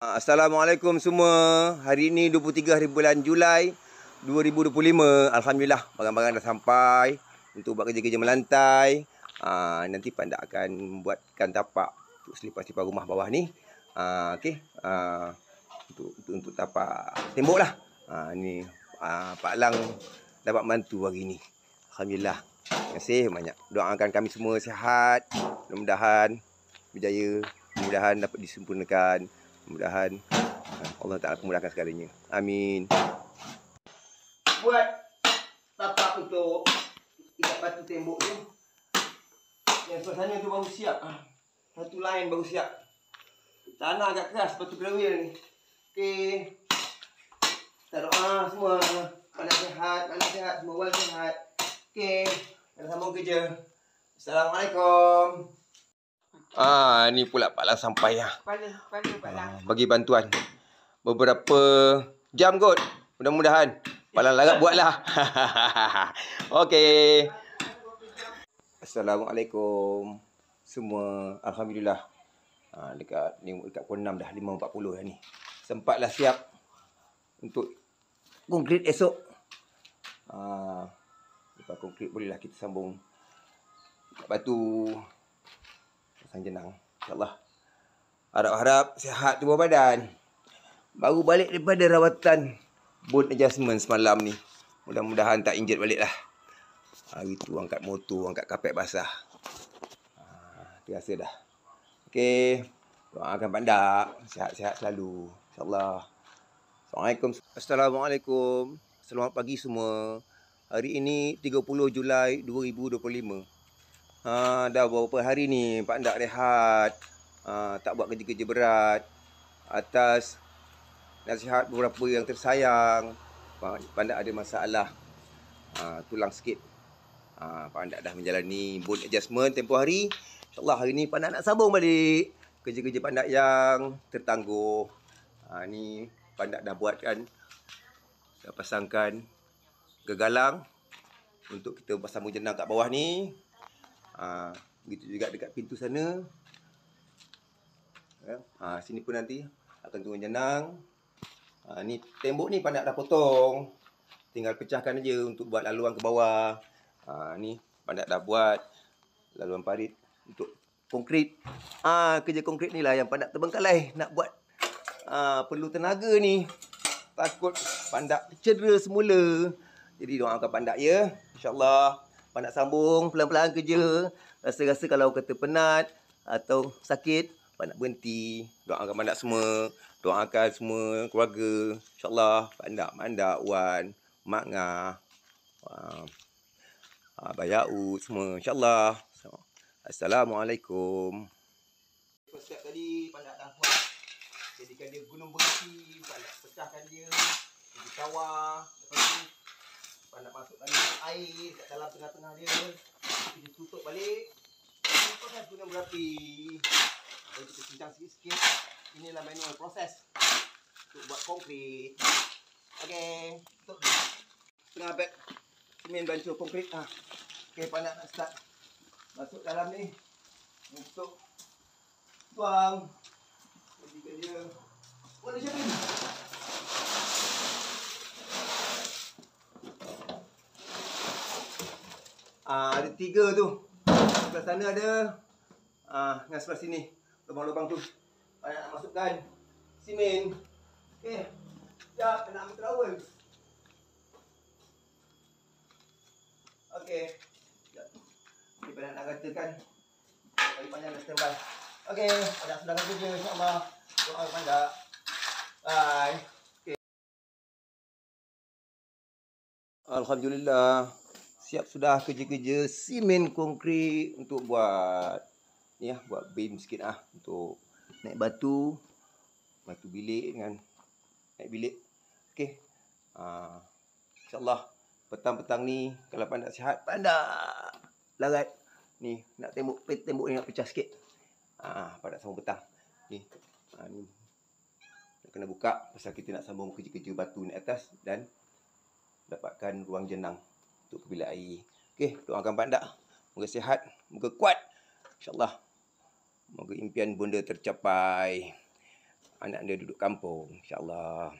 Assalamualaikum semua. Hari ini 23 hari bulan Julai 2025. Alhamdulillah barang-barang dah sampai untuk buat kerja-kerja melantai. Nanti Pandak akan membuatkan tapak untuk selipar-selipar rumah bawah ni. Okey. Untuk tapak tembok lah. Ni Pak Lang dapat bantu hari ni. Alhamdulillah. Terima kasih banyak. Doakan kami semua sihat. Mudah-mudahan berjaya. Mudah-mudahan dapat disempurnakan. Mudah-mudahan Allah Ta'ala memudahkan segalanya. Amin. Buat tapak untuk ikat batu tembok tu. Yang sebelah sana tu baru siap. Satu line baru siap. Tanah agak keras batu kerawil ni. Okey. Kita doa semua. Mana sihat, semua orang sihat. Okey. Kita sambung kerja. Assalamualaikum. Ni pula Pak Lang sampai ya. Kepala Pak Lang. Bagi bantuan. Beberapa jam kot. Mudah-mudahan Pak Lang larat buatlah. Okey. Assalamualaikum semua. Alhamdulillah. Dekat pukul 6 dah 5.40 dah ni. Sempatlah siap untuk konkrit esok. Lepas konkrit bolehlah kita sambung batu pasang jenang. InsyaAllah. Harap-harap sihat tubuh badan. Baru balik daripada rawatan bone adjustment semalam ni. Mudah-mudahan tak injet balik lah. Hari tu angkat motor, angkat kapet basah. Terasa dah. Okey. Doakan Pandak. Sihat-sihat selalu. InsyaAllah. Assalamualaikum. Selamat pagi semua. Hari ini 30 Julai 2025. Dah beberapa hari ni Pandak rehat. Tak buat kerja-kerja berat. Atas nasihat beberapa yang tersayang. Pandak ada masalah tulang sikit. Pandak dah menjalani bone adjustment tempoh hari. InsyaAllah hari ni Pandak nak sambung balik kerja-kerja Pandak yang tertangguh. Ni Pandak dah buatkan. Dah pasangkan gegalang untuk kita sambung jenang kat bawah ni. Begitu juga dekat pintu sana. Sini pun nanti akan turun jenang. Ni tembok ni Pandak dah potong. Tinggal pecahkan aja untuk buat laluan ke bawah. Ni Pandak dah buat laluan parit untuk konkrit. Kerja konkrit ni lah yang Pandak terbengkalai nak buat. Perlu tenaga ni. Takut Pandak cedera semula. Jadi doakan Pandak ya. InsyaAllah Pandak sambung pelan-pelan kerja. Rasa-rasa kalau kata penat atau sakit, Pandak berhenti. Doakan Pandak semua. Doakan semua keluarga. InsyaAllah Pandak, Wan, Mak Ngah, Abah Yaud semua. InsyaAllah. Assalamualaikum. Step tadi Pandak dah buat. Jadikan dia gunung berapi. Pandak pecahkan dia. Jadi kawah. Lepas tu Pandak masukkan air kat dalam tengah-tengah dia. Kita tutup balik. Proses gunung berapi. Jadi kita cincang sikit-sikit. Inilah manual proses untuk buat konkrit. Okey, tutup setengah beg semen bancur konkrit. Okey, Pandak nak start masuk dalam ni untuk tuang. Jadikan dia warna macam ni. Ada 3 tu. Sebelah sana ada. Dengan sebelah sini. Lubang-lubang tu. Pandak nak masukkan simen. Okey. Sekejap. Nak ambil trowel. Okey. Sekejap. Ni Pandak nak ratakan. Kali panjang dah standby. Okey. Pandak sedangkan kerja. InsyaAllah. Doa Pandak. Bye. Okay. Alhamdulillah. Siap sudah kerja-kerja simen konkrit untuk buat ni buat beam sikit untuk naik batu bilik dengan naik bilik. Okey. InsyaAllah petang-petang ni kalau Pandak sihat, Pandak larat ni nak tembok ni nak pecah sikit. Pandak sambung petang. Ni ni nak kena buka pasal kita nak sambung kerja-kerja batu naik atas dan dapatkan ruang jenang untuk kebilik air. Okey, doakan Pandak. Moga sihat, moga kuat. InsyaAllah. Moga impian bonda tercapai. anak dia duduk kampung, insya-Allah.